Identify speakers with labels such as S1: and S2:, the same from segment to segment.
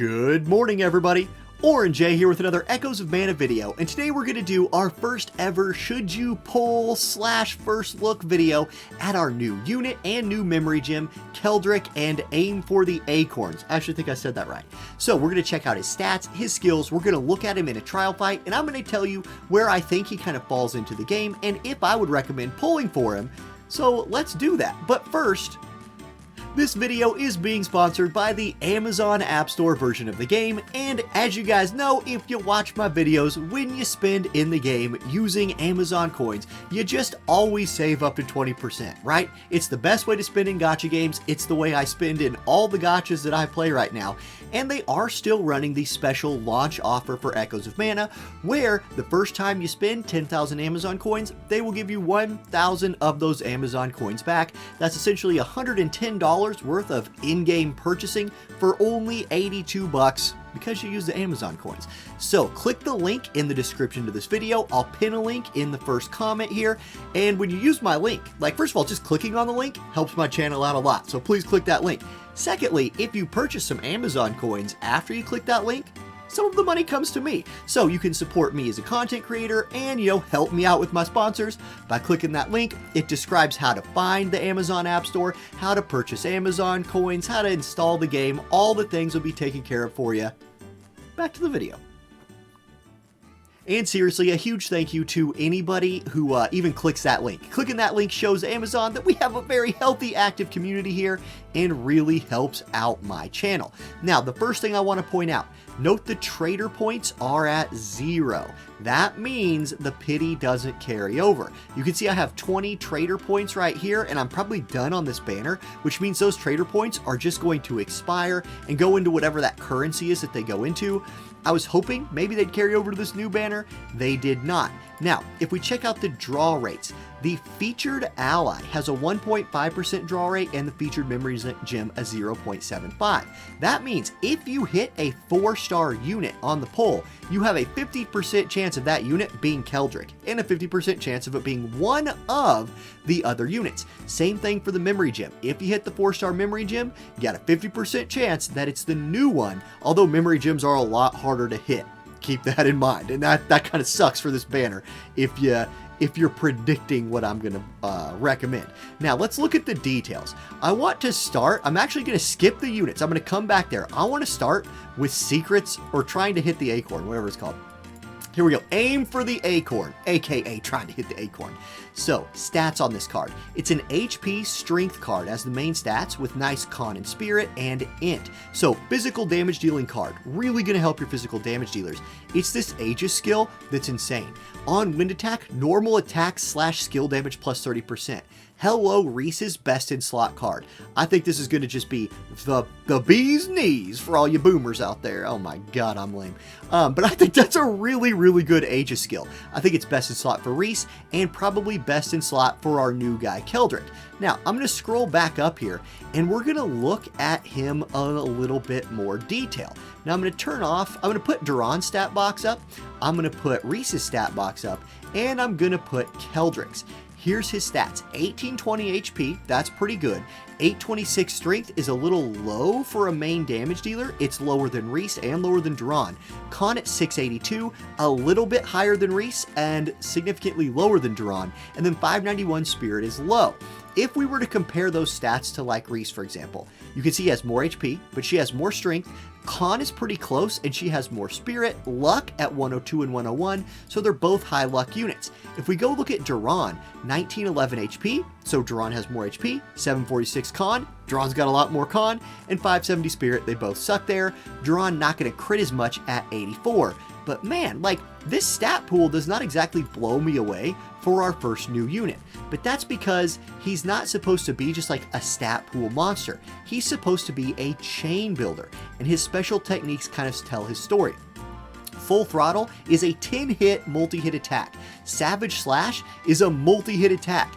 S1: Good morning, everybody. Orange J here with another Echoes of Mana video, and today we're going to do our first ever Should You Pull / First Look video at our new unit and new memory gem, Keldric, and aim for the Acorns. I actually think I said that right. So we're going to check out his stats, his skills, we're going to look at him in a trial fight, and I'm going to tell you where I think he kind of falls into the game, and if I would recommend pulling for him. So let's do that. But first, this video is being sponsored by the Amazon Appstore version of the game, and as you guys know, if you watch my videos, when you spend in the game using Amazon coins, you just always save up to 20%, right? It's the best way to spend in gacha games, it's the way I spend in all the gachas that I play right now, and they are still running the special launch offer for Echoes of Mana, where the first time you spend 10,000 Amazon coins, they will give you 1,000 of those Amazon coins back. That's essentially $110 worth of in-game purchasing for only 82 bucks because you use the Amazon coins. So click the link in the description to this video. I'll pin a link in the first comment here, and when you use my link, like, first of all, just clicking on the link helps my channel out a lot, so please click that link. Secondly, if you purchase some Amazon coins after you click that link, some of the money comes to me. So you can support me as a content creator and, help me out with my sponsors by clicking that link. It describes how to find the Amazon App Store, how to purchase Amazon coins, how to install the game. All the things will be taken care of for you. Back to the video. And seriously, a huge thank you to anybody who even clicks that link. Clicking that link shows Amazon that we have a very healthy, active community here and really helps out my channel. Now, the first thing I want to point out, note the trader points are at 0. That means the pity doesn't carry over. You can see I have 20 trader points right here, and I'm probably done on this banner, which means those trader points are just going to expire and go into whatever that currency is that they go into. I was hoping maybe they'd carry over to this new banner. They did not. Now, if we check out the draw rates, the featured ally has a 1.5% draw rate and the featured memory gem a 0.75. That means if you hit a 4-star unit on the poll, you have a 50% chance of that unit being Keldric and a 50% chance of it being one of the other units. Same thing for the memory gem. If you hit the 4-star memory gem, you got a 50% chance that it's the new one, although memory gems are a lot harder to hit. Keep that in mind, and that kind of sucks for this banner if you're predicting what I'm going to recommend. Now, let's look at the details. I want to start, I'm actually going to skip the units. I'm going to come back there. I want to start with secrets or trying to hit the acorn, whatever it's called. Here we go. Aim for the acorn, aka trying to hit the acorn. So, stats on this card. It's an HP strength card as the main stats with nice con and spirit and int. So, physical damage dealing card. Really going to help your physical damage dealers. It's this Aegis skill that's insane. On wind attack, normal attack / skill damage plus 30%. Hello, Reese's best in slot card. I think this is going to just be the bee's knees for all you boomers out there. Oh my god, I'm lame. But I think that's a really, really good Aegis skill. I think it's best in slot for Reese and probably best in slot for our new guy, Keldric. Now, I'm going to scroll back up here and we're going to look at him in a little bit more detail. Now, I'm going to turn off, I'm going to put Duran's stat box up, I'm going to put Reese's stat box up, and I'm going to put Keldric's. Here's his stats, 1820 HP, that's pretty good. 826 strength is a little low for a main damage dealer. It's lower than Reese and lower than Duran. Con at 682, a little bit higher than Reese and significantly lower than Duran. And then 591 spirit is low. If we were to compare those stats to like Reese, for example, you can see he has more HP, but she has more strength. Con is pretty close, and she has more spirit. Luck at 102 and 101, so they're both high luck units. If we go look at Duran, 1911 HP, so Duran has more HP, 746 con, Duran's got a lot more con, and 570 spirit, they both suck there. Duran not going to crit as much at 84. But man, like, this stat pool does not exactly blow me away for our first new unit. But that's because he's not supposed to be just like a stat pool monster. He's supposed to be a chain builder, and his special techniques kind of tell his story. Full Throttle is a 10-hit multi-hit attack. Savage Slash is a multi-hit attack.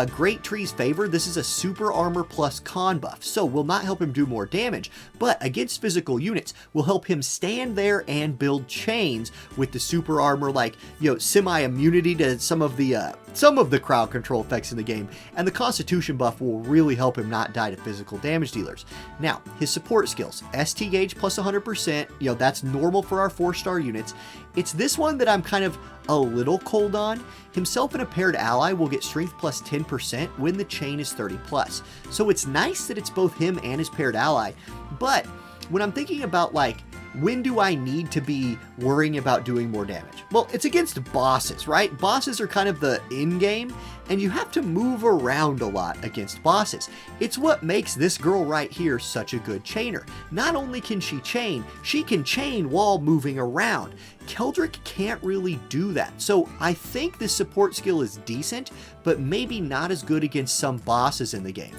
S1: Great Tree's Favor, this is a super armor plus con buff, so will not help him do more damage, but against physical units will help him stand there and build chains with the super armor, like, semi-immunity to some of the some of the crowd control effects in the game, and the Constitution buff will really help him not die to physical damage dealers. Now, his support skills, ST gauge plus 100%, that's normal for our 4-star units. It's this one that I'm kind of a little cold on. Himself and a paired ally will get strength plus 10% when the chain is 30 plus. So it's nice that it's both him and his paired ally, but when I'm thinking about like, when do I need to be worrying about doing more damage? Well, it's against bosses, right? Bosses are kind of the end game, and you have to move around a lot against bosses. It's what makes this girl right here such a good chainer. Not only can she can chain while moving around. Keldric can't really do that. So I think this support skill is decent, but maybe not as good against some bosses in the game.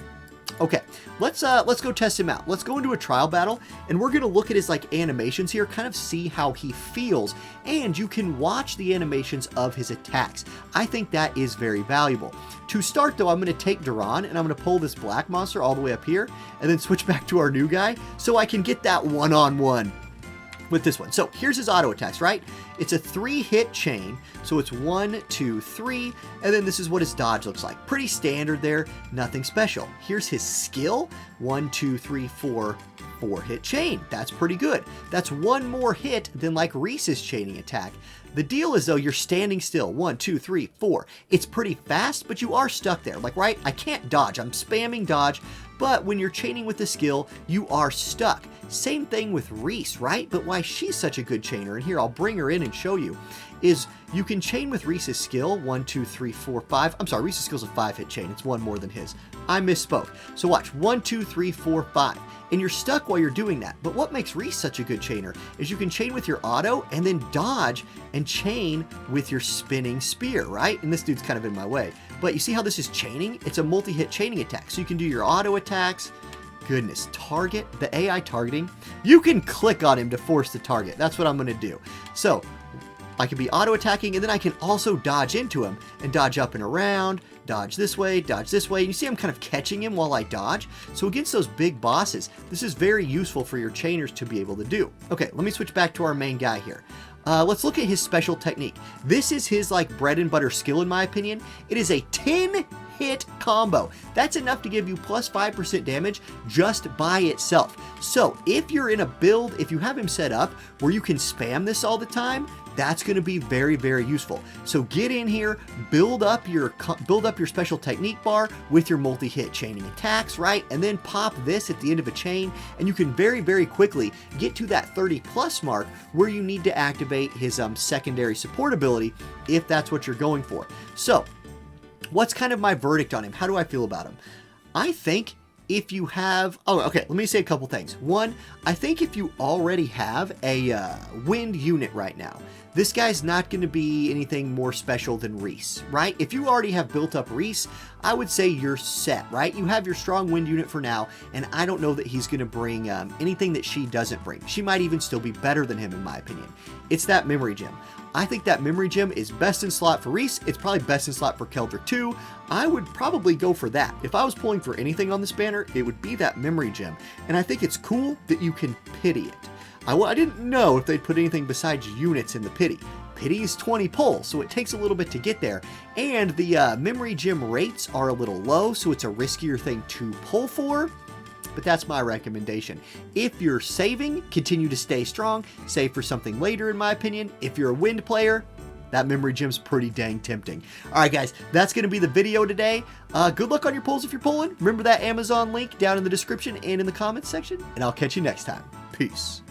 S1: Okay, let's go test him out. Let's go into a trial battle, and we're gonna look at his like animations here, kind of see how he feels, and you can watch the animations of his attacks. I think that is very valuable. To start though, I'm gonna take Duran, and I'm gonna pull this black monster all the way up here, and then switch back to our new guy, so I can get that one-on-one with this one. So here's his auto attacks, right? It's a 3-hit chain, so it's 1, 2, 3, and then this is what his dodge looks like. Pretty standard there, nothing special. Here's his skill, 1, 2, 3, 4, 4-hit chain. That's pretty good. That's one more hit than like Reese's chaining attack. The deal is though, you're standing still, 1, 2, 3, 4. It's pretty fast, but you are stuck there. Like, right, I can't dodge, I'm spamming dodge, but when you're chaining with the skill, you are stuck. Same thing with Reese, right? But why she's such a good chainer, and here I'll bring her in and show you, is you can chain with Reese's skill, 1, 2, 3, 4, 5. I'm sorry, Reese's skill's a 5-hit chain. It's one more than his. I misspoke. So watch, 1, 2, 3, 4, 5. And you're stuck while you're doing that. But what makes Reese such a good chainer is you can chain with your auto and then dodge and chain with your spinning spear, right? And this dude's kind of in my way. But you see how this is chaining? It's a multi-hit chaining attack. So you can do your auto attacks. Goodness, target, the AI targeting. You can click on him to force the target. That's what I'm going to do. So I can be auto attacking, and then I can also dodge into him and dodge up and around, dodge this way, dodge this way. And you see I'm kind of catching him while I dodge. So against those big bosses, this is very useful for your chainers to be able to do. Okay, let me switch back to our main guy here. Let's look at his special technique. This is his like bread and butter skill in my opinion. It is a 10-hit combo. That's enough to give you plus 5% damage just by itself. So if you're in a build, if you have him set up where you can spam this all the time, that's going to be very, very useful. So get in here, build up your special technique bar with your multi-hit chaining attacks, right? And then pop this at the end of a chain, and you can very, very quickly get to that 30 plus mark where you need to activate his secondary support ability if that's what you're going for. So what's kind of my verdict on him? How do I feel about him? I think if you have, okay, let me say a couple things. One, I think if you already have a wind unit right now, this guy's not going to be anything more special than Reese, right? If you already have built up Reese, I would say you're set, right? You have your strong wind unit for now, and I don't know that he's going to bring anything that she doesn't bring. She might even still be better than him, in my opinion. It's that memory gem. I think that memory gem is best in slot for Reese. It's probably best in slot for Keldric too. I would probably go for that. If I was pulling for anything on this banner, it would be that memory gem. And I think it's cool that you can pity it. I didn't know if they'd put anything besides units in the pity. Pity is 20 pulls, so it takes a little bit to get there. And the memory gem rates are a little low, so it's a riskier thing to pull for. But that's my recommendation. If you're saving, continue to stay strong. Save for something later, in my opinion. If you're a wind player, that memory gem's pretty dang tempting. All right, guys, that's going to be the video today. Good luck on your pulls if you're pulling. Remember that Amazon link down in the description and in the comments section, and I'll catch you next time. Peace.